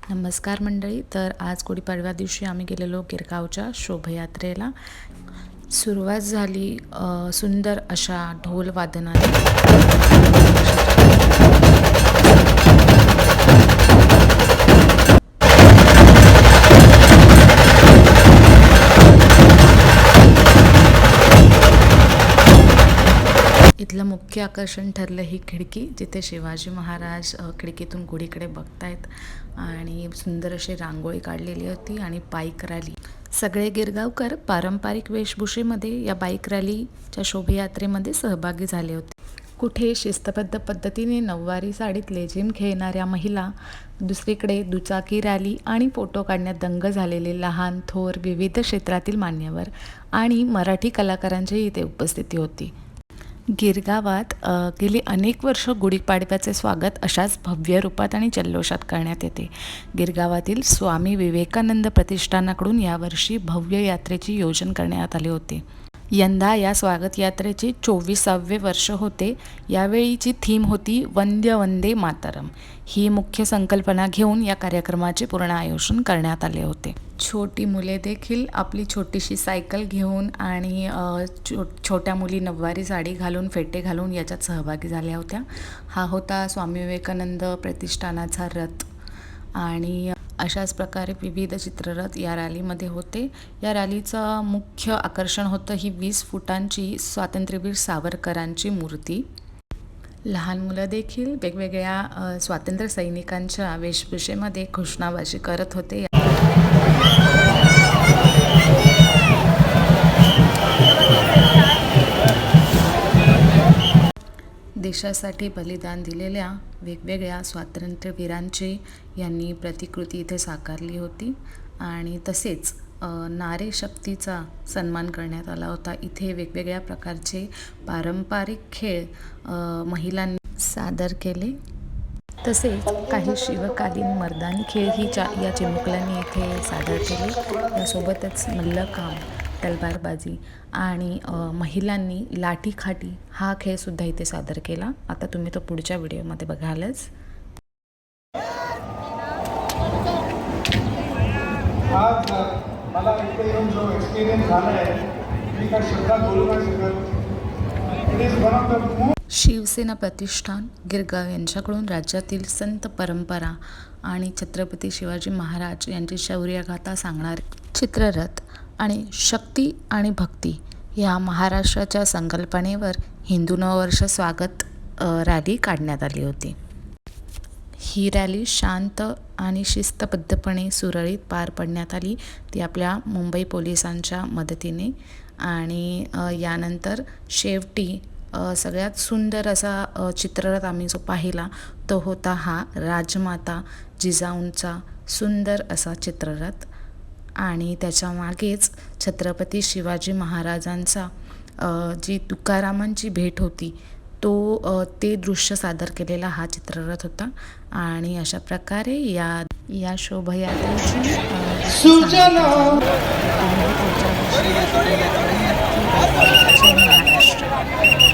नमस्कार मंडळी. तर आज गुढीपाडव्या दिवशी आम्ही गेलेलो गिरगावच्या शोभायात्रेला. सुरुवात झाली सुंदर अशा ढोल वादनाने. इथलं मुख्य आकर्षण ठरलं ही खिडकी, जिथे शिवाजी महाराज खिडकीतून गुढीकडे बघतायत आणि सुंदर अशी रांगोळी काढलेली होती आणि बाईक रॅली. सगळे गिरगावकर पारंपरिक वेशभूषेमध्ये या बाईक रॅलीच्या शोभायात्रेमध्ये सहभागी झाले होते. कुठे शिस्तबद्ध पद्धतीने नऊवारी साडीत लेझीम खेळणाऱ्या महिला, दुसरीकडे दुचाकी रॅली आणि फोटो काढण्यात दंग झालेले लहान थोर विविध क्षेत्रातील मान्यवर आणि मराठी कलाकारांची इथे उपस्थिती होती. गिरगावात गेली अनेक वर्ष गुढीपाडव्याचे स्वागत अशाच भव्य रूपात आणि जल्लोषात करण्यात येते. गिरगावातील स्वामी विवेकानंद प्रतिष्ठानाकडून यावर्षी भव्य यात्रेचे योजन करण्यात आले होते. यंदा या स्वागत यात्रेचे 24वे वर्ष होते. यावेळीची थीम होती वंदे वंदे मातरम. ही मुख्य संकल्पना घेऊन या कार्यक्रमाचे पूर्ण आयोजन करण्यात आले होते. छोटी मुले देखील आपली छोटीशी सायकल घेऊन आणि छोट्या मुली नऊवारी साडी घालून, फेटे घालून याच्यात सहभागी झाल्या होत्या. हा होता स्वामी विवेकानंद प्रतिष्ठानाचा रथ आणि अशाच प्रकारे विविध चित्ररथ या रॅलीमध्ये होते. या रॅलीचं मुख्य आकर्षण होतं ही 20 फुटांची स्वातंत्र्यवीर सावरकरांची मूर्ती. लहान मुलं देखील वेगवेगळ्या स्वातंत्र्य सैनिकांच्या वेशभूषेमध्ये घोषणाबाजी करत होते. देशासाठी बलिदान दिलेल्या वेगवेगळ्या स्वातंत्र्यवीरांची यांनी प्रतिकृती इथे साकारली होती आणि तसेच नारी शक्तीचा सन्मान करण्यात आला होता. इथे वेगवेगळ्या प्रकारचे पारंपरिक खेळ महिलांनी सादर केले. तसेच काही शिवकालीन मर्दानी खेळही या चिमुकल्यांनी इथे सादर केले. यासोबतच मल्लखांब, तलवारबाजी आणि महिलांनी लाठीकाठी हा खेळसुद्धा इथे सादर केला. आता तुम्ही तो पुढच्या व्हिडिओमध्ये बघालच. आज मला इथे येऊन जो एक्सपिरियन्स झाला आहे मी काही शब्दात बोलू नाही शकत. It is one of the Shiv Sena Pratishthan Girgaon यांच्याकडून राज्यातील संत परंपरा आणि छत्रपती शिवाजी महाराज यांची शौर्यगाथा सांगणारे चित्ररथ आणि शक्ती आणि भक्ती या महाराष्ट्राच्या संकल्पनेवर हिंदू नववर्ष स्वागत रॅली काढण्यात आली होती. ही रॅली शांत आणि शिस्तबद्धपणे सुरळीत पार पडण्यात आली, ती आपल्या मुंबई पोलिसांच्या मदतीने. आणि यानंतर शेवटी सगळ्यात सुंदर असा चित्ररथ आम्ही जो पाहिला तो होता हा राजमाता जिजाऊंचा सुंदर असा चित्ररथ आणि त्याच्या मागेच छत्रपती शिवाजी महाराजांचा जी तुकारामांची भेट होती ते दृश्य सादर केलेला हा चित्ररथ होता. आणि अशा प्रकारे या शोभायात्रेची महाराष्ट्र.